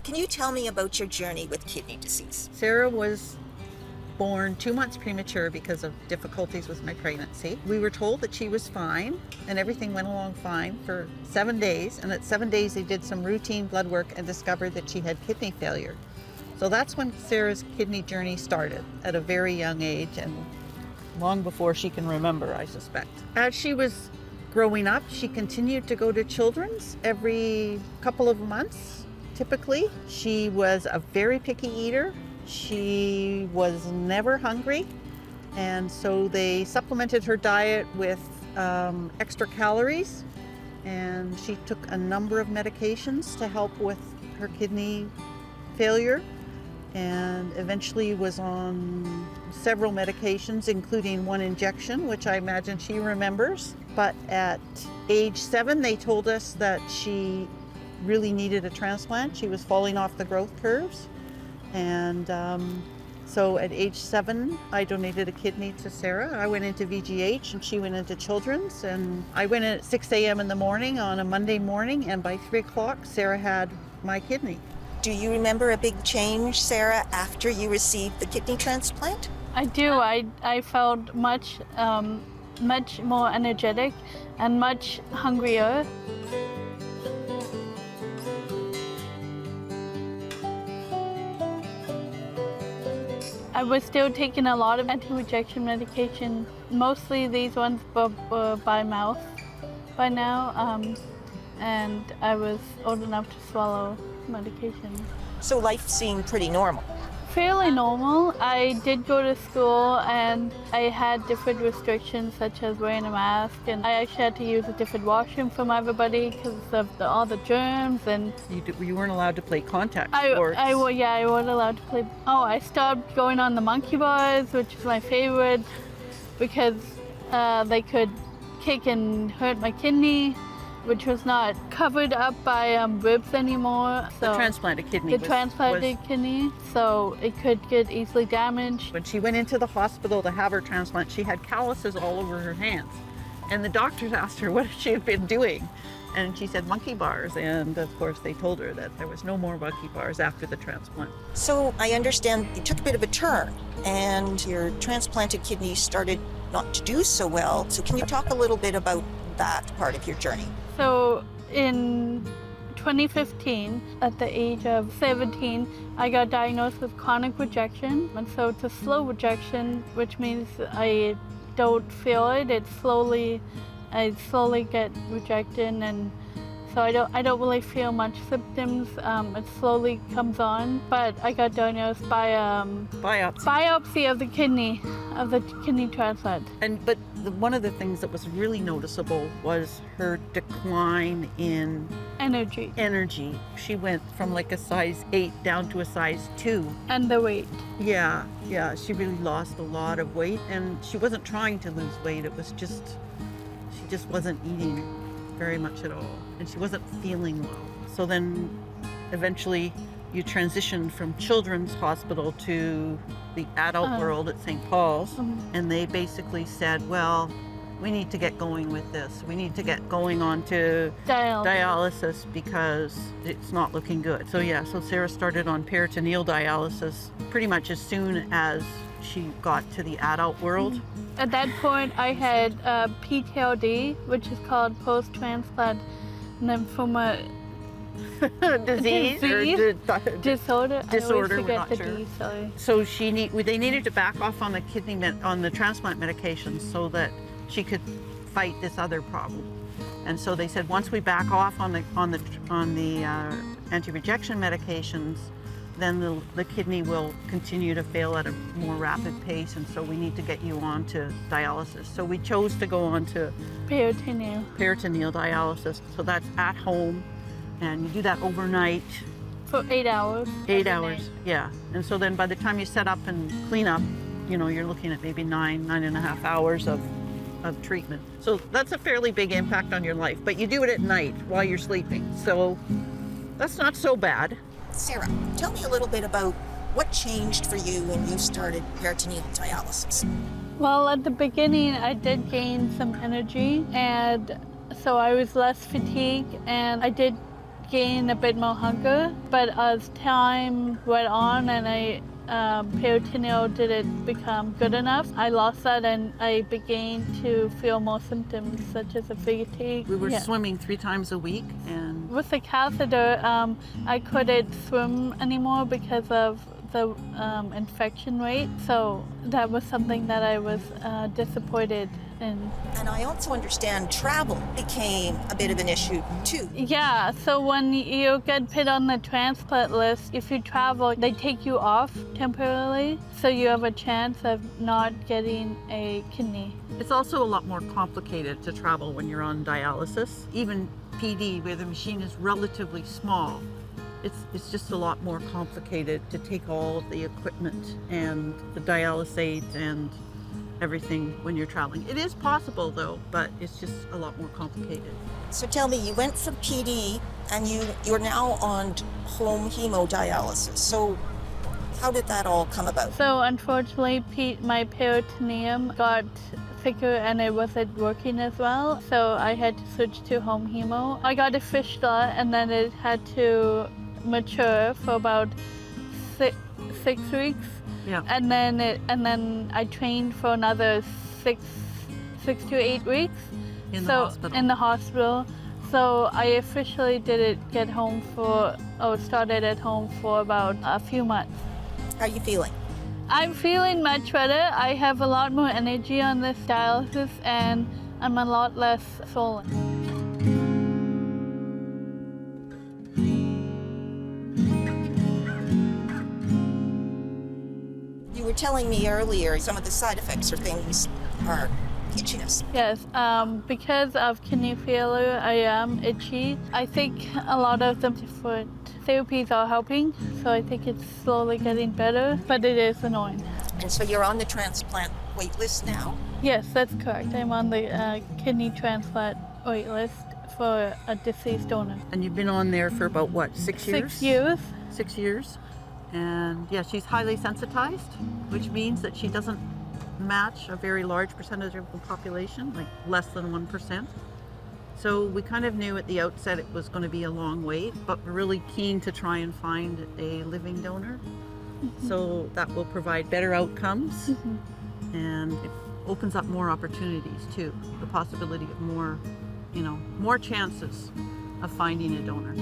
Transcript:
Can you tell me about your journey with kidney disease? Sarah was born 2 months premature because of difficulties with my pregnancy. We were told that she was fine and everything went along fine for 7 days. And at 7 days, they did some routine blood work and discovered that she had kidney failure. So that's when Sarah's kidney journey started at a very young age and long before she can remember, I suspect. As she was growing up, she continued to go to children's every couple of months, typically. She was a very picky eater. She was never hungry, and so they supplemented her diet with extra calories, and she took a number of medications to help with her kidney failure, and eventually was on several medications, including one injection, which I imagine she remembers. But at age 7, they told us that she really needed a transplant. She was falling off the growth curves. And so at age 7, I donated a kidney to Sarah. I went into VGH and she went into children's. And I went in at 6 a.m. in the morning on a Monday morning, and by 3 o'clock, Sarah had my kidney. Do you remember a big change, Sarah, after you received the kidney transplant? I do. I felt much more energetic and much hungrier. I was still taking a lot of anti-rejection medication. Mostly these ones were by mouth by now, and I was old enough to swallow medication. So life seemed pretty normal. Fairly normal. I did go to school and I had different restrictions such as wearing a mask, and I actually had to use a different washroom from everybody because of all the germs. And You weren't allowed to play contact sports. I wasn't allowed to play. Oh, I stopped going on the monkey bars, which is my favorite, because they could kick and hurt my kidney, which was not covered up by ribs anymore. So the transplanted kidney. Kidney, so it could get easily damaged. When she went into the hospital to have her transplant, she had calluses all over her hands. And the doctors asked her what she had been doing. And she said monkey bars. And of course, they told her that there was no more monkey bars after the transplant. So I understand you took a bit of a turn and your transplanted kidney started not to do so well. So can you talk a little bit about that part of your journey? So in 2015, at the age of 17, I got diagnosed with chronic rejection. And so it's a slow rejection, which means I don't feel it. I slowly get rejected, and so I don't really feel much symptoms. It slowly comes on, but I got diagnosed by biopsy of the kidney transplant. But one of the things that was really noticeable was her decline in energy. She went from like a size 8 down to a size 2. And the weight. Yeah, she really lost a lot of weight, and she wasn't trying to lose weight. It was just, she just wasn't eating very much at all, and she wasn't feeling well. So then eventually you transitioned from children's hospital to the adult world at St. Paul's, and they basically said, well, we need to get going with this. We need to get going on to dialysis because it's not looking good. So Sarah started on peritoneal dialysis pretty much as soon as she got to the adult world. At that point, I had PTLD, which is called post-transplant lymphoma disease disorder. I always forget the sure. D, sorry. So they needed to back off on the transplant medications so that she could fight this other problem. And so they said once we back off on the anti-rejection medications, then the kidney will continue to fail at a more rapid pace, and so we need to get you on to dialysis. So we chose to go on to peritoneal dialysis. So that's at home, and you do that overnight. For 8 hours. 8 hours, yeah. And so then by the time you set up and clean up, you're looking at maybe 9.5 hours of treatment. So that's a fairly big impact on your life, but you do it at night while you're sleeping. So that's not so bad. Sarah, tell me a little bit about what changed for you when you started peritoneal dialysis. Well, at the beginning, I did gain some energy, and so I was less fatigued, and I did gain a bit more hunger. But as time went on and peritoneal didn't become good enough, I lost that and I began to feel more symptoms such as a fatigue. We were swimming 3 times a week, and With the catheter, I couldn't swim anymore because of the infection rate. So that was something that I was disappointed in. And I also understand travel became a bit of an issue too. Yeah, so when you get put on the transplant list, if you travel, they take you off temporarily, so you have a chance of not getting a kidney. it's also a lot more complicated to travel when you're on dialysis. Even PD, where the machine is relatively small, it's just a lot more complicated to take all of the equipment and the dialysate and everything when you're traveling. It is possible though, but it's just a lot more complicated. So tell me, you went from PD and you're now on home hemodialysis. So how did that all come about? So unfortunately, my peritoneum got thicker and it wasn't working as well. So I had to switch to home hemo. I got a fistula and then it had to mature for about 6 weeks. Yeah. And then I trained for another 6 to 8 weeks. In the hospital. In the hospital. So I officially didn't started at home for about a few months. How are you feeling? I'm feeling much better. I have a lot more energy on this dialysis and I'm a lot less swollen. You were telling me earlier some of the side effects or things are itchiness. Yes, because of kidney failure, I am itchy. I think a lot of the different therapies are helping, so I think it's slowly getting better, but it is annoying. And so you're on the transplant wait list now. Yes, that's correct. I'm on the kidney transplant wait list for a deceased donor. And you've been on there for about what, 6 years? 6 years. 6 years. And yeah, she's highly sensitized, which means that she doesn't match a very large percentage of the population, like less than 1%. So we kind of knew at the outset it was going to be a long wait, but we're really keen to try and find a living donor. Mm-hmm. So that will provide better outcomes, mm-hmm. and it opens up more opportunities too. The possibility of more chances of finding a donor.